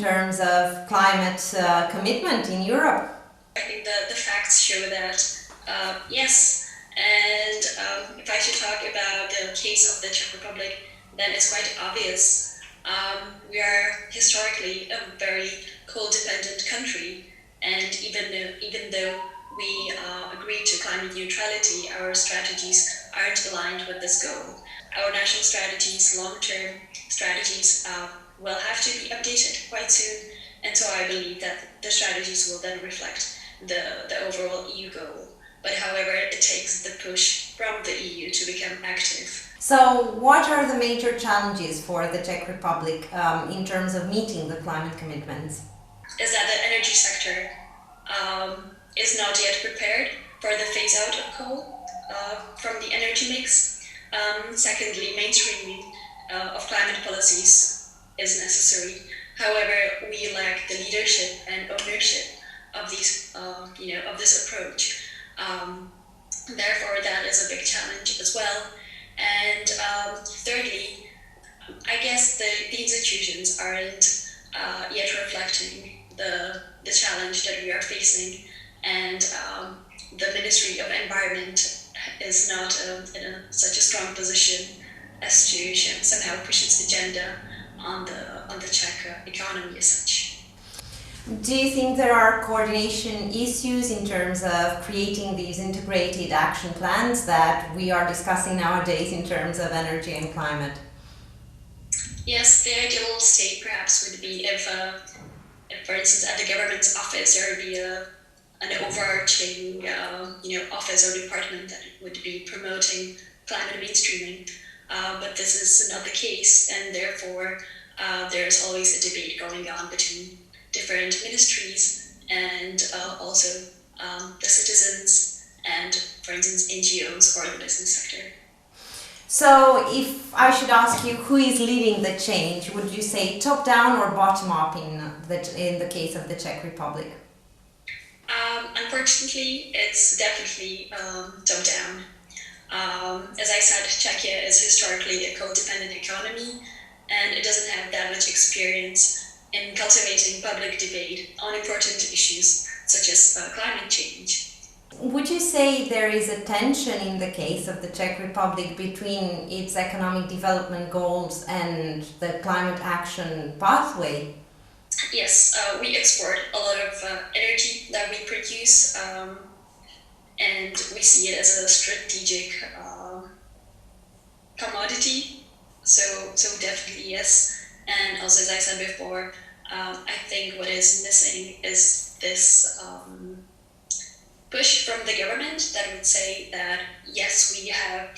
terms of climate commitment in Europe? I think the facts show that yes, and if I should talk about the case of the Czech Republic, then it's quite obvious. We are historically a very coal-dependent country, and even though we agreed to climate neutrality, our strategies aren't aligned with this goal. Our national strategies, long-term strategies, will have to be updated quite soon, and so I believe that the strategies will then reflect the overall EU goal. But however, it takes the push from the EU to become active. So what are the major challenges for the Czech Republic in terms of meeting the climate commitments? Is that the energy sector is not yet prepared for the phase out of coal from the energy mix. Secondly, mainstreaming of climate policies is necessary. However, we lack the leadership and ownership of these, of this approach. Therefore, that is a big challenge as well. And thirdly, I guess the institutions aren't yet reflecting the challenge that we are facing, and the Ministry of Environment is not in such a strong position as to somehow push its agenda on the Czech economy as such. Do you think there are coordination issues in terms of creating these integrated action plans that we are discussing nowadays in terms of energy and climate? Yes, the ideal state perhaps would be if for instance, at the government's office there would be an overarching office or department that would be promoting climate mainstreaming. But this is not the case, and therefore there's always a debate going on between different ministries and also the citizens and, for instance, NGOs or the business sector. So if I should ask you who is leading the change, would you say top-down or bottom-up in the case of the Czech Republic? Unfortunately, it's definitely top-down. As I said, Czechia is historically a coal-dependent economy, and it doesn't have that much experience in cultivating public debate on important issues such as climate change. Would you say there is a tension in the case of the Czech Republic between its economic development goals and the climate action pathway? Yes, we export a lot of energy that we produce, and we see it as a strategic commodity. So definitely yes. And also, as I said before, I think what is missing is this push from the government that would say that yes, we have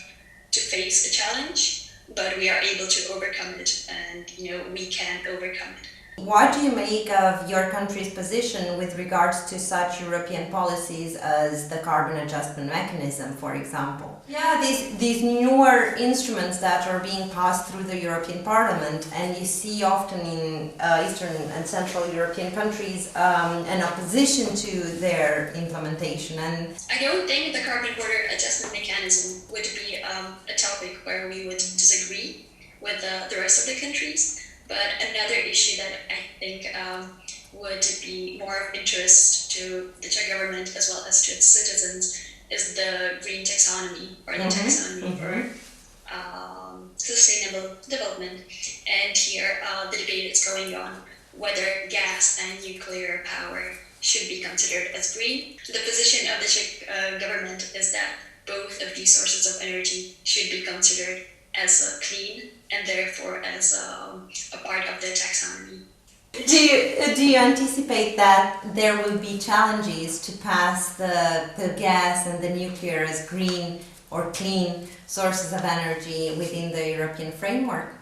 to face a challenge, but we are able to overcome it, and we can overcome it. What do you make of your country's position with regards to such European policies as the carbon adjustment mechanism, for example? Yeah, these newer instruments that are being passed through the European Parliament, and you see often in Eastern and Central European countries an opposition to their implementation. And I don't think the carbon border adjustment mechanism would be a topic where we would disagree with the rest of the countries. But another issue that I think would be more of interest to the Czech government as well as to its citizens is the green taxonomy, or the taxonomy for sustainable development. And here the debate is going on whether gas and nuclear power should be considered as green. The position of the Czech government is that both of these sources of energy should be considered as clean and therefore as a part of the taxonomy. Do you anticipate that there will be challenges to pass the gas and the nuclear as green or clean sources of energy within the European framework?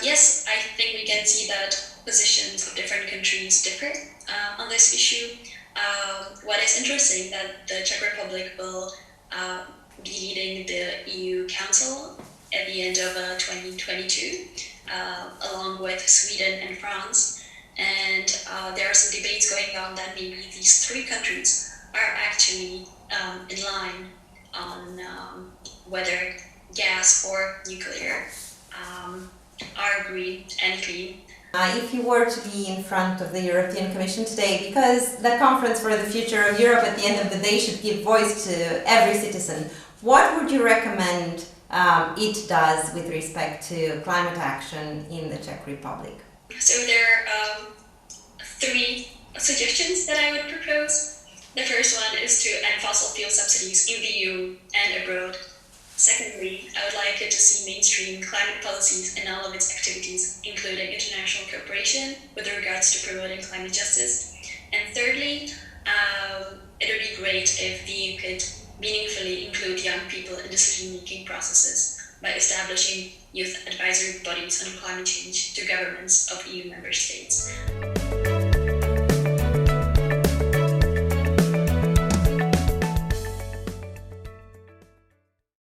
Yes, I think we can see that positions of different countries differ on this issue. What is interesting that the Czech Republic will be leading the EU Council at the end of 2022, along with Sweden and France. And there are some debates going on that maybe these three countries are actually in line on whether gas or nuclear are green and clean. If you were to be in front of the European Commission today, because the Conference for the Future of Europe at the end of the day should give voice to every citizen, what would you recommend it does with respect to climate action in the Czech Republic? So there are 3 suggestions that I would propose. The first one is to end fossil fuel subsidies in the EU and abroad. Secondly, I would like it to see mainstream climate policies in all of its activities, including international cooperation with regards to promoting climate justice. And thirdly, it would be great if the EU could meaningfully include young people in decision-making processes by establishing youth advisory bodies on climate change to governments of EU member states.